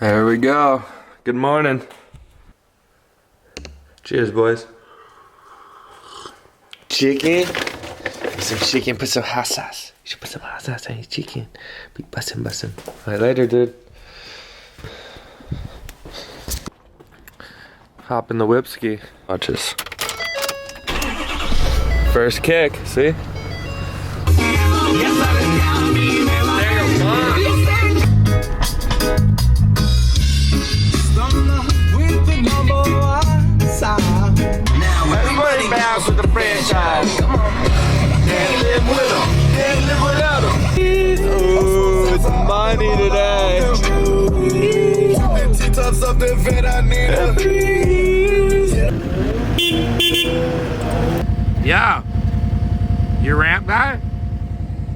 There we go. Good morning. Cheers, boys. Chicken. Some chicken. Put some hot sauce. You should put some hot sauce on your chicken. Be bussin'. All right, later, dude. Hop in the whip ski. Watch this. First kick. See? Everybody bounce with the franchise. Come on. Can't live with them. Can't live without them. Ooh, it's money today. Yeah. You ramp guy?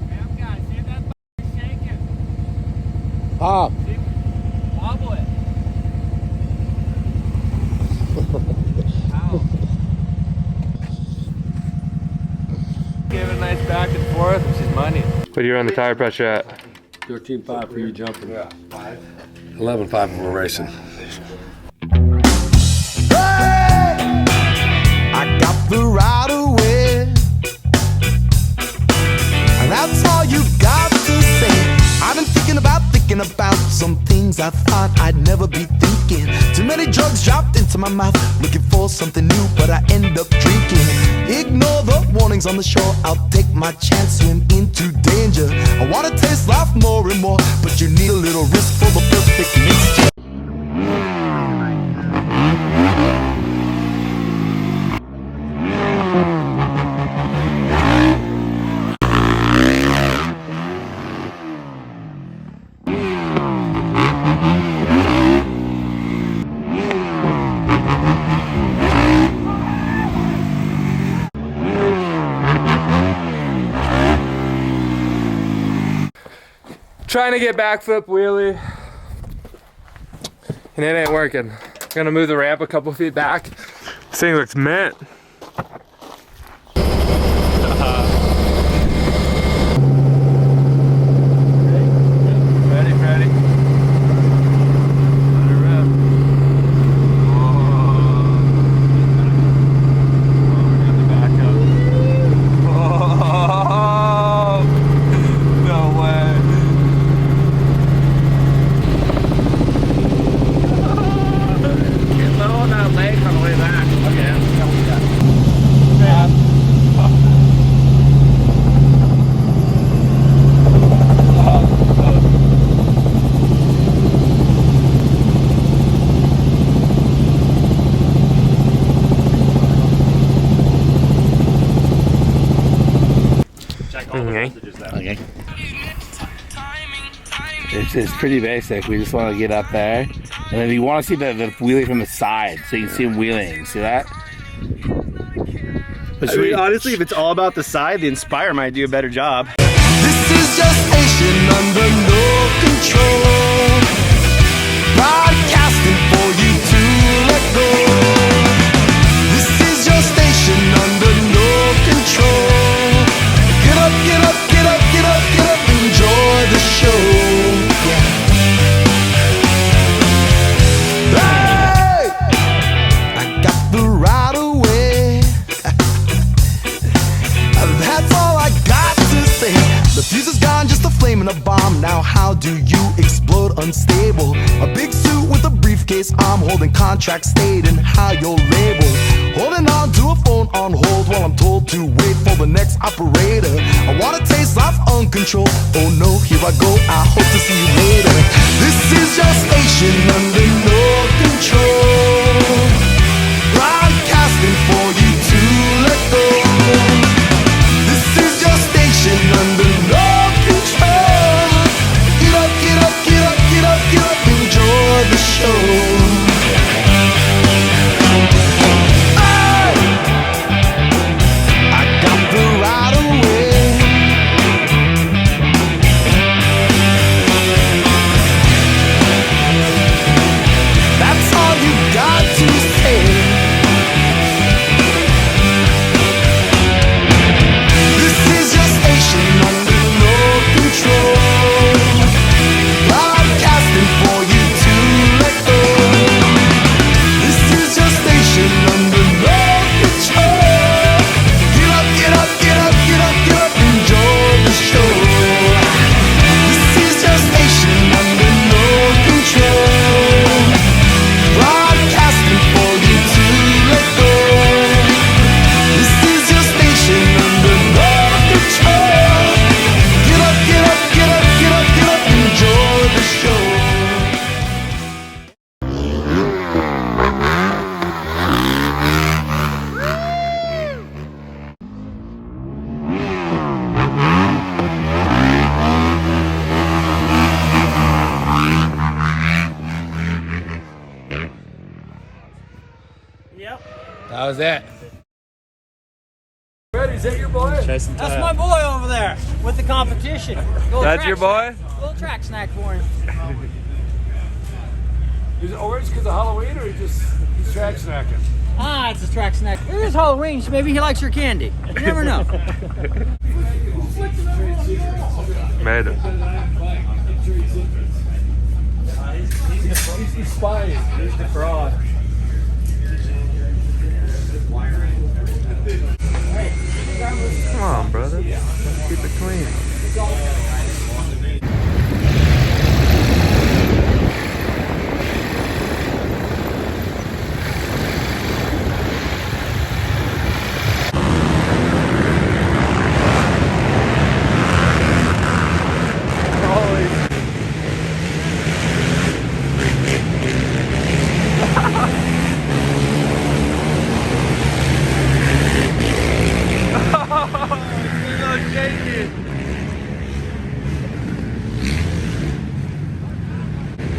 Ramp guy. See that shaking? Pop. Wobble it. Ow. Give it a nice back and forth, which is money. What are you on the tire pressure at? 13.5 for you jumping. Yeah, 5. 11.5 for we're racing. I got the right away, and that's all you got to say. I've been thinking about some things I thought I'd never be thinking. Too many drugs dropped into my mouth, looking for something new, but I end up drinking. Ignore the warnings on the shore, I'll take my chance, swim into danger. I wanna taste life more and more, but you need a little risk for the perfect mixture. Trying to get backflip wheelie, and it ain't working. Gonna move the ramp a couple feet back. This thing looks mint. Ready. Let her rip. We got the backup. Oh, no way. Okay. It's pretty basic. We just want to get up there, and then you want to see the wheelie from the side, so you can see him wheeling. See that? I mean, honestly, if it's all about the side, the Inspire might do a better job. This is gestation under no control, broadcasting for you to let go. This is your station under no control. Get up, get up, get up, get up, get up, enjoy the show. Yeah. Hey! I got the right away. That's all I got to say. The fuse is gone, just a flame and a bomb. Now how do you explode unstable? A big suit with a briefcase, I'm holding contract stating how you're labeled. Holding on to a phone on hold while I'm told to wait for the next operator. I wanna taste life uncontrolled. Oh no, here I go, I hope to see you later. This is your station under no control, broadcasting for you to let go. This is your station under no control. Get up, get up, get up, get up, get up, enjoy the show. How's that? Ready? Is that your boy? That's my boy over there with the competition. That's your boy? Little track snack for him. Is it orange because of Halloween, or he's track snacking? Ah, it's a track snack. It is Halloween, so maybe he likes your candy. You never know. Made it. He's spying. He's the fraud. Come on, brother. Let's keep it clean.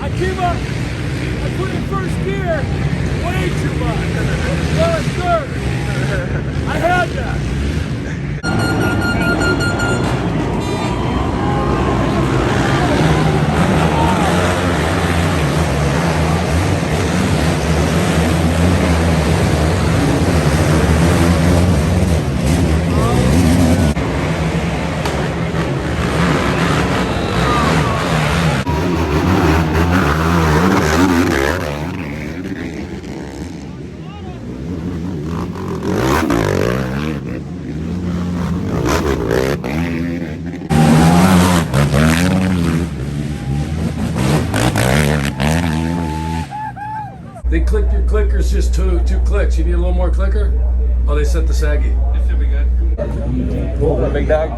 I came up. I put in first gear. Way too much. Well, it's third. I had that. They clicked your clickers just two clicks. You need a little more clicker? Oh, they set the saggy. This should be good. Big dog.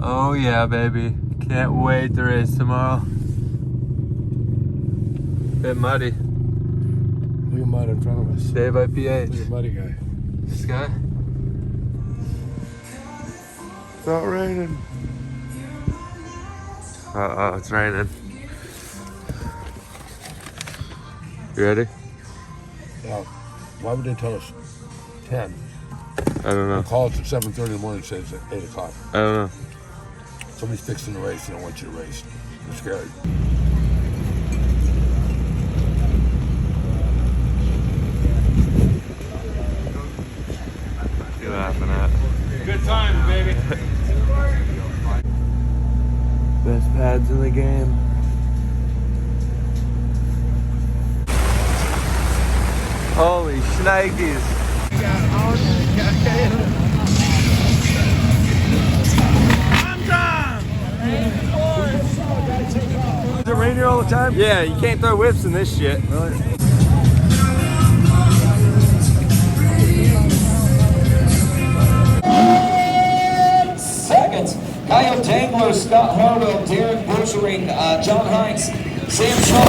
Oh yeah, baby. Can't wait to race tomorrow. Bit muddy. Look at mud in front of us. Day by PH. Look at muddy guy. This guy? It's not raining. Uh-oh, it's raining. You ready? Now, why would they tell us 10? I don't know. They call us at 7:30 in the morning and say it's at 8 o'clock. I don't know. Somebody's fixing the race. They don't want you to race. They're scared. What you laughing at? Good times, baby. Best pads in the game. Holy shnikes. Does it rain here all the time? Yeah, you can't throw whips in this shit. Really? Seconds, Kyle Dangler, Scott Harwell, Darren Butchering, John Hines, Sam Shaw.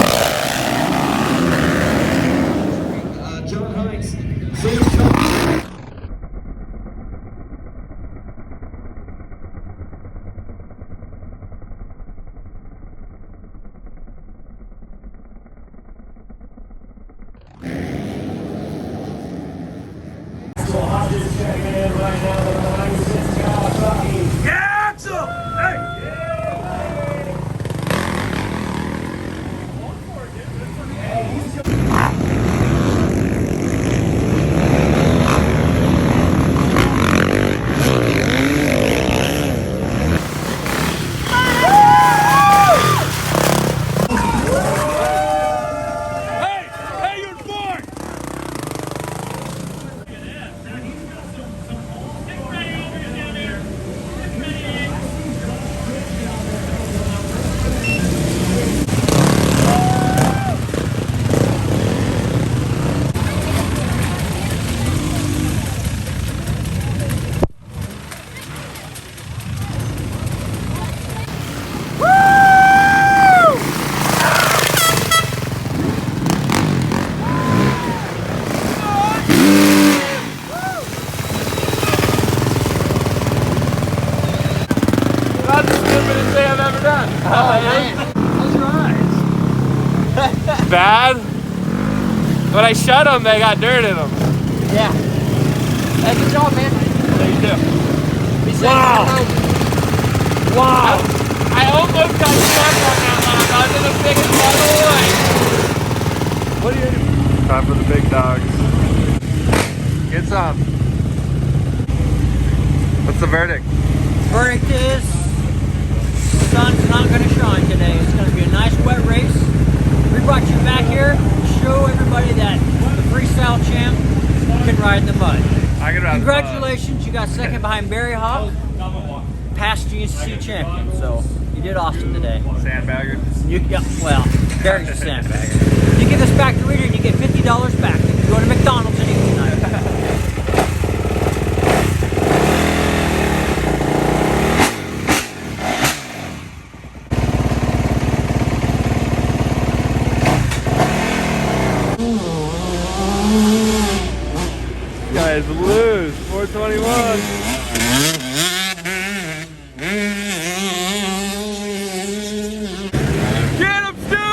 Yeah, Axell! Hey! Hey, you're bored! That's the stupidest thing I've ever done. Close your eyes. Bad? When I shut them, they got dirt in them. Yeah. Hey, good job, man. There you do. Be safe. Wow. Wow. I almost got stuck on that lap. I was in the biggest bottle of wine. What are you doing? Time for the big dogs. Get some. What's the verdict? Verdict is the sun's not going to shine today. It's going to be a nice wet race. We brought you back here to show everybody that the freestyle champ can ride in the mud. I can ride Congratulations, you got second behind Barry Hawk, past GNCC champion. So you did awesome today. Sandbagger. Yeah, well, Barry's a sandbagger. You give this back to Reader and you get $50 back. You can go to McDonald's and eat tonight. Guys, lose 421. Get him, Stu!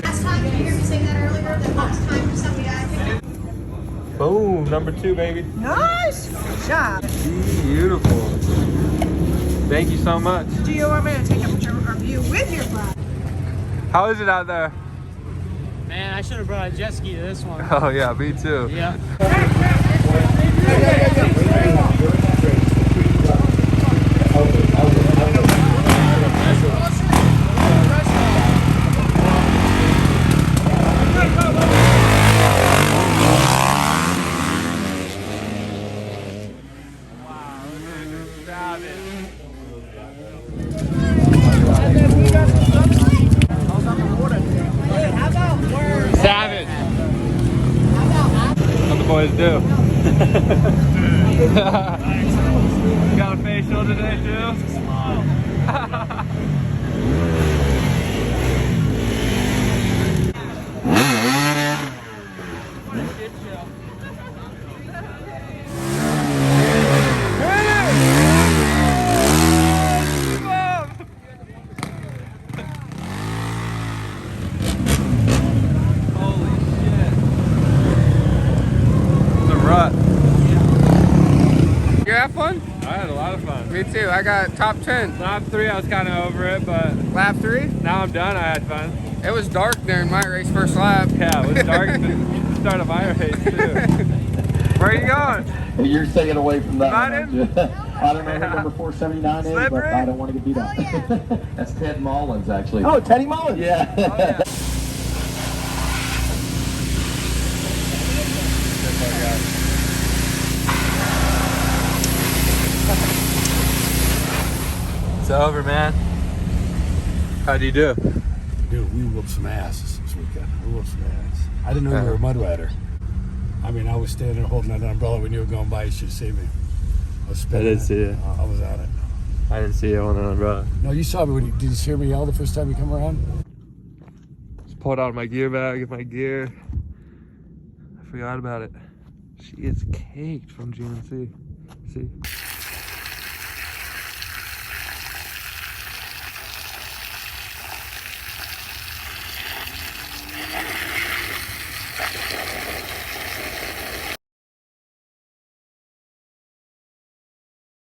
Last time, did you hear me say that earlier? The last time somebody I think Boom, number 2, baby. Nice! Good job. Beautiful. Thank you so much. Do you want me to take a picture of you with your bride? How is it out there? Man, I should have brought a jet ski to this one. Oh yeah, me too. Yeah. Savage. What the boys do. Got a facial today too. You have fun? I had a lot of fun. Me too. I got top 10. Lap 3, I was kind of over it, but lap 3? Now I'm done. I had fun. It was dark during my race first lap. Yeah, it was dark at the start of my race too. Where are you going? You're staying away from that. Not in? I don't know who number 479 is, Slippery? but I don't want to get beat up. That's Ted Mullins, actually. Oh, Teddy Mullins. Yeah. Oh, yeah. It's over, man. How'd you do? Dude, we whooped some ass this weekend. We whooped some ass. I didn't know you were a mud rider. I mean, I was standing there holding that umbrella when you were going by. You should have seen me. I was spinning. I did see you. I was on it. I didn't see you on an umbrella. No, you saw me when you did you hear me yell the first time you come around? Just pulled out my gear bag and my gear. I forgot about it. She is caked from GNC. See?